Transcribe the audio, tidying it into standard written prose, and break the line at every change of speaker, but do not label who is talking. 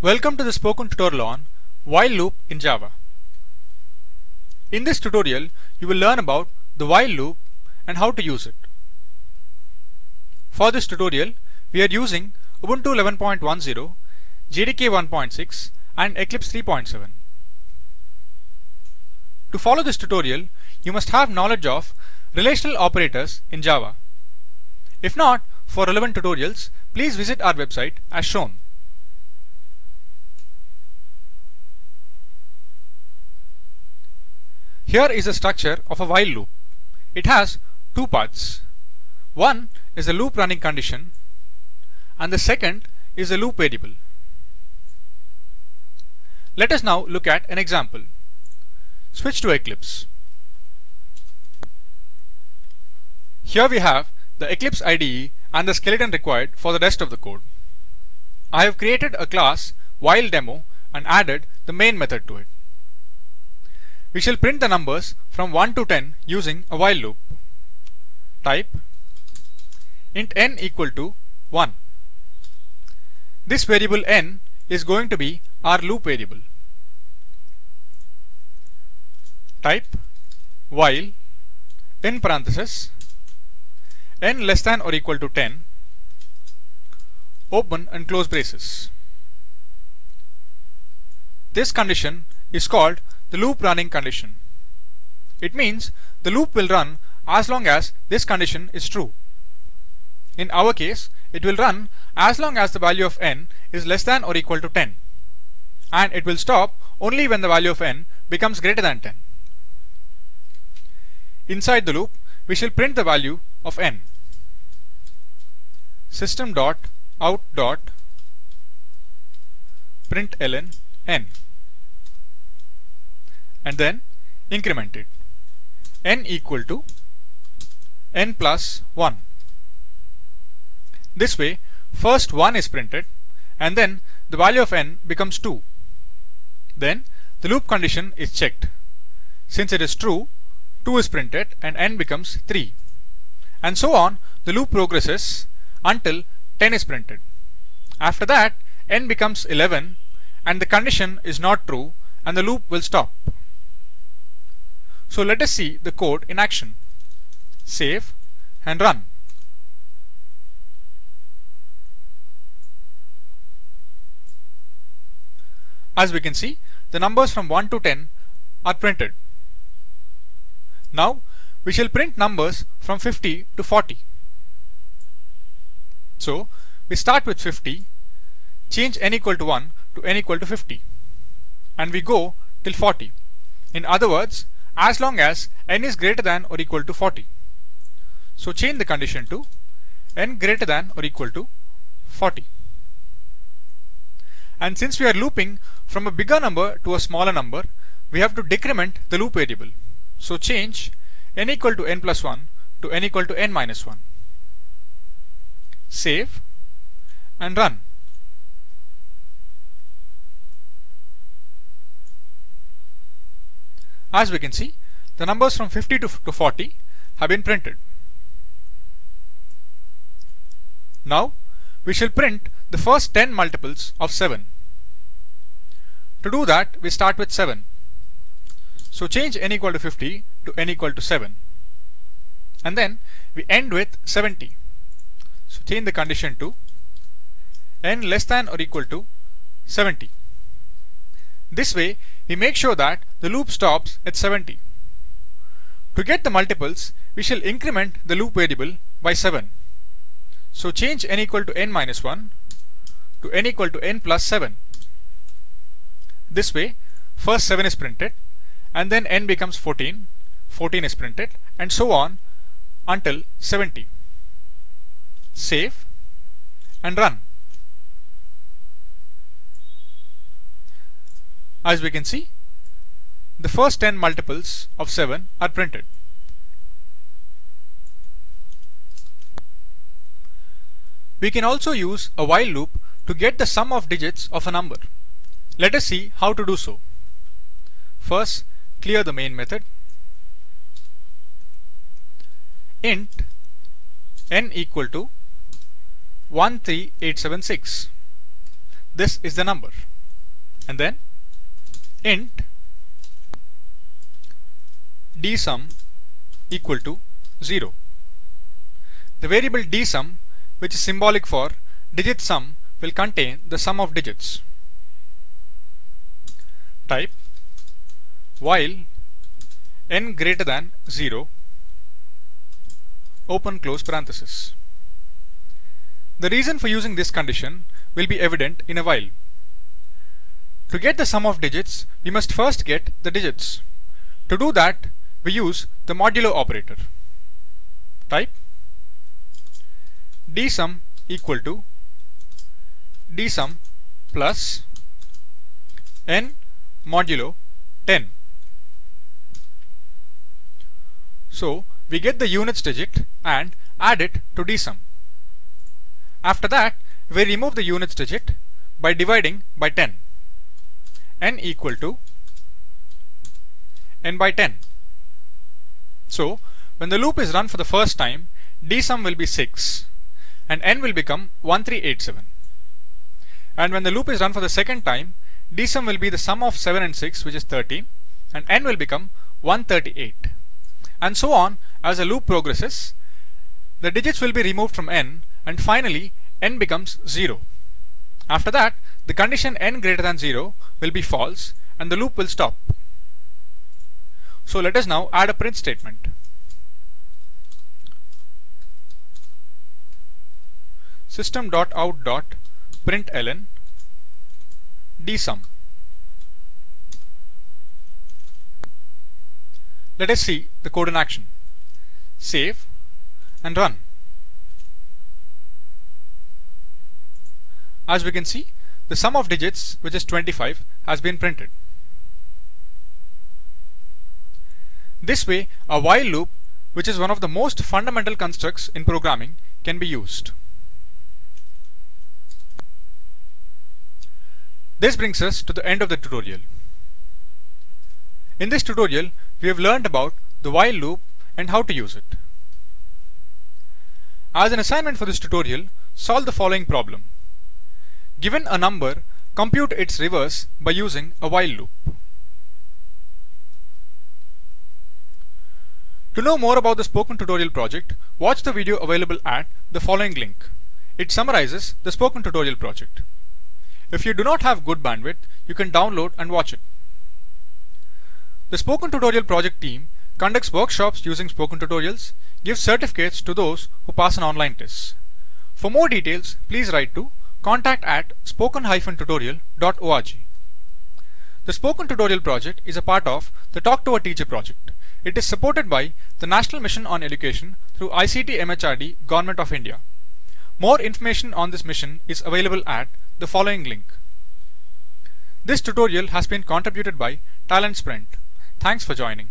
Welcome to the spoken tutorial on while loop in Java. In this tutorial, you will learn about the while loop and how to use it. For this tutorial, we are using Ubuntu 11.10, JDK 1.6 and Eclipse 3.7. To follow this tutorial, you must have knowledge of relational operators in Java. If not, for relevant tutorials, please visit our website as shown. Here is the structure of a while loop. It has two parts. One is the loop running condition and the second is the loop variable. Let us now look at an example. Switch to Eclipse. Here we have the Eclipse IDE and the skeleton required for the rest of the code. I have created a class whileDemo and added the main method to it. We shall print the numbers from 1 to 10 using a while loop. Type int n equal to 1. This variable n is going to be our loop variable. Type while in parenthesis n less than or equal to 10, open and close braces. This condition is called the loop running condition. It means the loop will run as long as this condition is true. In our case, it will run as long as the value of n is less than or equal to 10, and it will stop only when the value of n becomes greater than 10. Inside the loop, we shall print the value of n. System.out.println n, and then increment it. N equal to n plus 1. This way, first 1 is printed and then the value of n becomes 2. Then the loop condition is checked. Since it is true, 2 is printed and n becomes 3. And so on, the loop progresses until 10 is printed. After that, n becomes 11 and the condition is not true and the loop will stop. So let us see the code in action. Save and run. As we can see, the numbers from 1 to 10 are printed. Now we shall print numbers from 50 to 40. So we start with 50, change n equal to 1 to n equal to 50, and we go till 40. In other words, as long as n is greater than or equal to 40. So change the condition to n greater than or equal to 40. And since we are looping from a bigger number to a smaller number, we have to decrement the loop variable. So change n equal to n plus 1 to n equal to n minus 1. Save and run. As we can see, the numbers from 50 to 40 have been printed. Now we shall print the first 10 multiples of 7. To do that, we start with 7. So change n equal to 50 to n equal to 7. And then we end with 70. So change the condition to n less than or equal to 70. This way, we make sure that the loop stops at 70. To get the multiples, we shall increment the loop variable by 7. So change n equal to n minus 1 to n equal to n plus 7. This way, first 7 is printed and then n becomes 14, 14 is printed, and so on until 70. Save and run. As we can see, the first 10 multiples of 7 are printed. We can also use a while loop to get the sum of digits of a number. Let us see how to do so. First, clear the main method. Int n equal to 13876. this is the number, and then int dsum equal to 0. The variable dsum, which is symbolic for digit sum, will contain the sum of digits. Type while n greater than 0 open close parenthesis. The reason for using this condition will be evident in a while. To get the sum of digits, we must first get the digits. To do that, we use the modulo operator. Type dsum equal to dsum plus n modulo 10. So we get the units digit and add it to dsum. After that, we remove the units digit by dividing by 10. N equal to n by 10. So when the loop is run for the first time, dsum will be 6 and n will become 1387. And when the loop is run for the second time, dsum will be the sum of 7 and 6, which is 13, and n will become 138. And so on as the loop progresses. The digits will be removed from n, and finally n becomes 0. After that, the condition n greater than 0 will be false and the loop will stop. So let us now add a print statement. System.out.println dsum. Let us see the code in action. Save and run. As we can see, the sum of digits, which is 25, has been printed. This way, a while loop, which is one of the most fundamental constructs in programming, can be used. This brings us to the end of the tutorial. In this tutorial, we have learned about the while loop and how to use it. As an assignment for this tutorial, solve the following problem. Given a number, compute its reverse by using a while loop. To know more about the Spoken Tutorial project, watch the video available at the following link. It summarizes the Spoken Tutorial project. If you do not have good bandwidth, you can download and watch it. The Spoken Tutorial project team conducts workshops using Spoken Tutorials, gives certificates to those who pass an online test. For more details, please write to contact@spoken-tutorial.org. The Spoken Tutorial project is a part of the Talk to a Teacher project. It is supported by the National Mission on Education through ICT MHRD, Government of India. More information on this mission is available at the following link. This tutorial has been contributed by Talent Sprint. Thanks for joining.